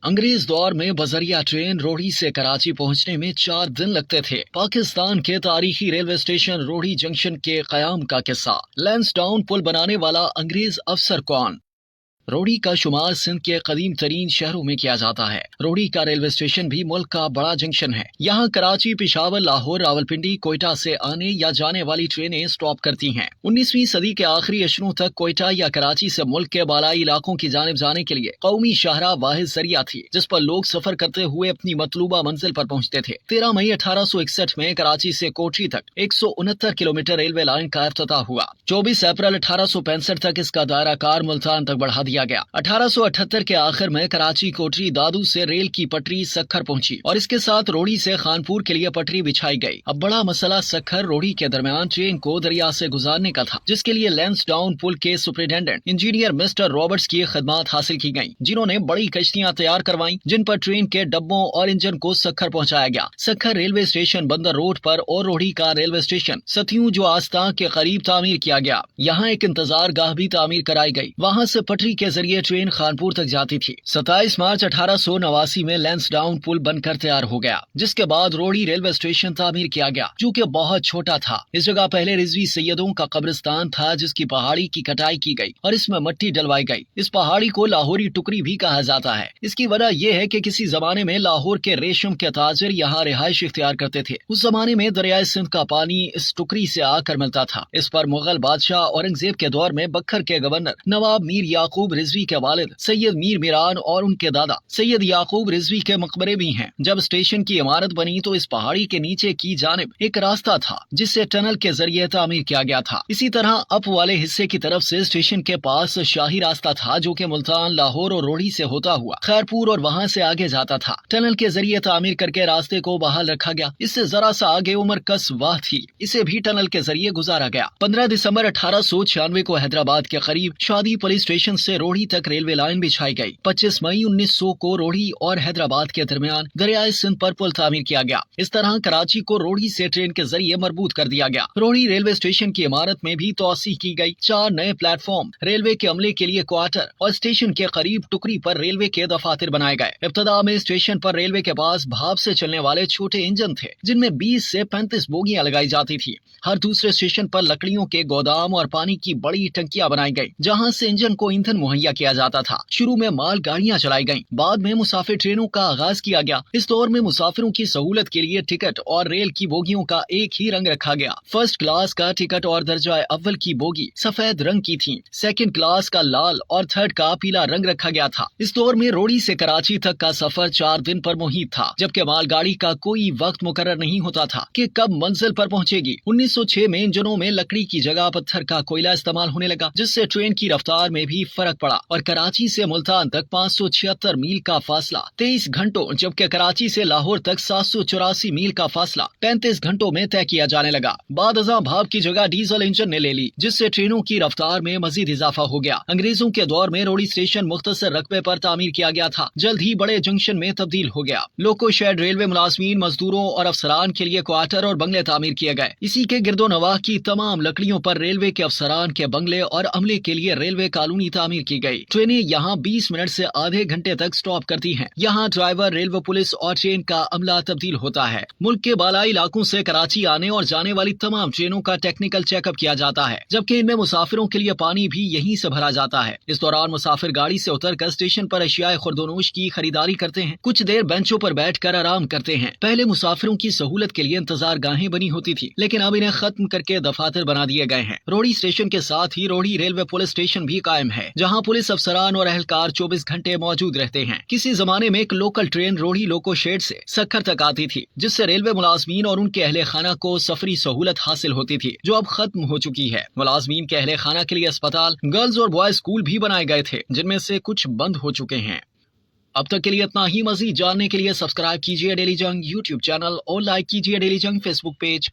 अंग्रेज दौर में बजरिया ट्रेन रोहड़ी से कराची पहुंचने में 4 दिन लगते थे। पाकिस्तान के तारीखी रेलवे स्टेशन रोहड़ी जंक्शन के कयाम का किस्सा। लैंसडाउन पुल बनाने वाला अंग्रेज अफसर कौन? रोहड़ी का शुमार सिंध के कदीम तरीन शहरों में किया जाता है। रोहड़ी का रेलवे स्टेशन भी मुल्क का बड़ा जंक्शन है। यहाँ कराची, पेशावर, लाहौर, रावलपिंडी, कोयटा से आने या जाने वाली ट्रेनें स्टॉप करती हैं। 19वीं सदी के आखिरी अशरों तक कोयटा या कराची से मुल्क के बालाई इलाकों की जानिब जाने के लिए कौमी शाहराह वाहिद जरिया थी, जिस पर लोग सफर करते हुए अपनी मतलूबा मंजिल पर पहुंचते थे। 13 मई 1861 में कराची से कोटरी तक 169 किलोमीटर रेलवे लाइन का इफ्तिताह हुआ। 24 अप्रैल 1865 तक इसका दायरा कार मुल्तान तक बढ़ा दिया गया। 1878 के आखिर में कराची कोटरी दादू से रेल की पटरी सक्खर पहुंची और इसके साथ रोहड़ी से खानपुर के लिए पटरी बिछाई गई। अब बड़ा मसला सक्खर रोहड़ी के दरमियान ट्रेन को दरिया से गुजारने का था, जिसके लिए लैंसडाउन पुल के सुपरिटेंडेंट इंजीनियर मिस्टर रॉबर्ट्स की खिदमत हासिल की गई, जिन्होंने बड़ी कश्तियां तैयार करवाई, जिन पर ट्रेन के डब्बों और इंजन को सक्खर पहुंचाया गया। सक्खर रेलवे स्टेशन बंदर रोड पर और रोहड़ी का रेलवे स्टेशन सतियों जो आस्था के करीब तामीर किया गया। यहाँ एक इंतजार गाह भी तामीर कराई गई। वहाँ से पटरी के जरिए ट्रेन खानपुर तक जाती थी। 27 मार्च 1889 में लैंसडाउन पुल बनकर तैयार हो गया, जिसके बाद रोहड़ी रेलवे स्टेशन तामीर किया गया, जो कि बहुत छोटा था। इस जगह पहले रिजवी सैयदों का कब्रिस्तान था, जिसकी पहाड़ी की कटाई की गई और इसमें मट्टी डलवाई गई। इस पहाड़ी को लाहौरी टुकरी भी कहा जाता है। इसकी वजह यह है कि किसी जमाने में लाहौर के रेशम के ताजिर यहाँ रिहाइश इख्तियार करते थे। उस जमाने में दरियाए सिंध का पानी इस टुकरी से आकर मिलता था। इस पर मुगल बादशाह औरंगजेब के दौर में बखर के गवर्नर नवाब मीर याकूब रिजवी के वालिद सैयद मीर मीरान और उनके दादा सैयद याकूब रिजवी के मकबरे भी हैं। जब स्टेशन की इमारत बनी तो इस पहाड़ी के नीचे की जानिब एक रास्ता था, जिसे टनल के जरिए तामीर किया गया था। इसी तरह अप वाले हिस्से की तरफ से स्टेशन के पास शाही रास्ता था, जो कि मुल्तान, लाहौर और रोहड़ी से होता हुआ खैरपुर और वहाँ से आगे जाता था। टनल के जरिए तामीर करके रास्ते को बहाल रखा गया। इससे जरा सा आगे उमर कस वाह थी, इसे भी टनल के जरिए गुजारा गया। 15 दिसंबर 1896 को हैदराबाद के करीब शादी पुलिस स्टेशन से रोहड़ी तक रेलवे लाइन बिछाई गई। 25 मई 1900 को रोहड़ी और हैदराबाद के दरमियान दरियाए सिंध पर पुल तामीर किया गया। इस तरह कराची को रोहड़ी से ट्रेन के जरिए मरबूत कर दिया गया। रोहड़ी रेलवे स्टेशन की इमारत में भी तोसी की गई। 4 नए प्लेटफॉर्म, रेलवे के अमले के लिए क्वार्टर और स्टेशन के करीब टुकरी पर रेलवे के दफातर बनाए गए। इब्तदा में स्टेशन पर रेलवे के पास भाप से चलने वाले छोटे इंजन थे, जिनमें 20 से 35 बोगियां लगाई जाती थी। हर दूसरे स्टेशन पर लकड़ियों के गोदाम और पानी की बड़ी टंकियां बनाई गई, जहां से इंजन को ईंधन मुहैया किया जाता था। शुरू में माल गाड़ियां चलाई गईं, बाद में मुसाफिर ट्रेनों का आगाज किया गया। इस दौर में मुसाफिरों की सहूलत के लिए टिकट और रेल की बोगियों का एक ही रंग रखा गया। फर्स्ट क्लास का टिकट और दर्जा अव्वल की बोगी सफेद रंग की थी। सेकंड क्लास का लाल और थर्ड का पीला रंग रखा गया था। इस दौर में रोहड़ी से कराची तक का सफर 4 दिन पर मुहित था, जबकि मालगाड़ी का कोई वक्त मुकर्रर नहीं होता था कि कब मंजिल पर पहुंचेगी। 1906 में इंजनों में लकड़ी की जगह पत्थर का कोयला इस्तेमाल होने लगा, जिससे ट्रेन की रफ्तार में भी फर्क पड़ा और कराची से मुल्तान तक 576 मील का फासला 23 घंटों, जबकि कराची से लाहौर तक 784 मील का फासला 35 घंटों में तय किया जाने लगा। बाद अज़ां भाप की जगह डीजल इंजन ने ले ली, जिससे ट्रेनों की रफ्तार में मजीद इजाफा हो गया। अंग्रेजों के दौर में रोहड़ी स्टेशन मुख्तसर रकबे पर तामीर किया गया था, जल्द ही बड़े जंक्शन में तब्दील हो गया। लोको शेड रेलवे मुलाजमीन, मजदूरों और अफसरान के लिए क्वार्टर और बंगले तामीर किए गए। इसी के गिरदो नवाह की तमाम लकड़ियों पर रेलवे के अफसरान के बंगले और अमले के लिए रेलवे कॉलोनी तामीर की गई। ट्रेनें यहाँ 20 मिनट से आधे घंटे तक स्टॉप करती हैं। यहाँ ड्राइवर, रेलवे पुलिस और ट्रेन का अमला तब्दील होता है। मुल्क के बालाई इलाकों से कराची आने और जाने वाली तमाम ट्रेनों का टेक्निकल चेकअप किया जाता है, जबकि इनमें मुसाफिरों के लिए पानी भी यहीं से भरा जाता है। इस दौरान मुसाफिर गाड़ी से उतरकर स्टेशन पर अशियाए खुर्दोनोश की खरीदारी करते हैं। कुछ देर बेंचों पर बैठकर आराम करते हैं। पहले मुसाफिरों की सहूलत के लिए इंतजार गाहें बनी होती थी, लेकिन अब इन्हें खत्म करके दफातर बना दिए गए हैं। रोहड़ी स्टेशन के साथ ही रोहड़ी रेलवे पुलिस स्टेशन भी कायम है, जहाँ पुलिस अफसरान और अहलकार 24 घंटे मौजूद रहते हैं। किसी जमाने में एक local train Rohri loco shed से सक्खर तक आती थी, जिससे रेलवे मुलाजमीन और उनके अहले खाना को सफरी सहूलत हासिल होती थी, जो अब खत्म हो चुकी है। मुलाजमीन के अहले खाना के लिए अस्पताल, गर्ल्स और बॉयज स्कूल भी बनाए गए थे, जिनमें से कुछ बंद हो चुके हैं। अब तक के लिए इतना ही। मजीद जानने के लिए सब्सक्राइब कीजिए डेली जंग यूट्यूब चैनल और लाइक कीजिए डेली जंग फेसबुक पेज।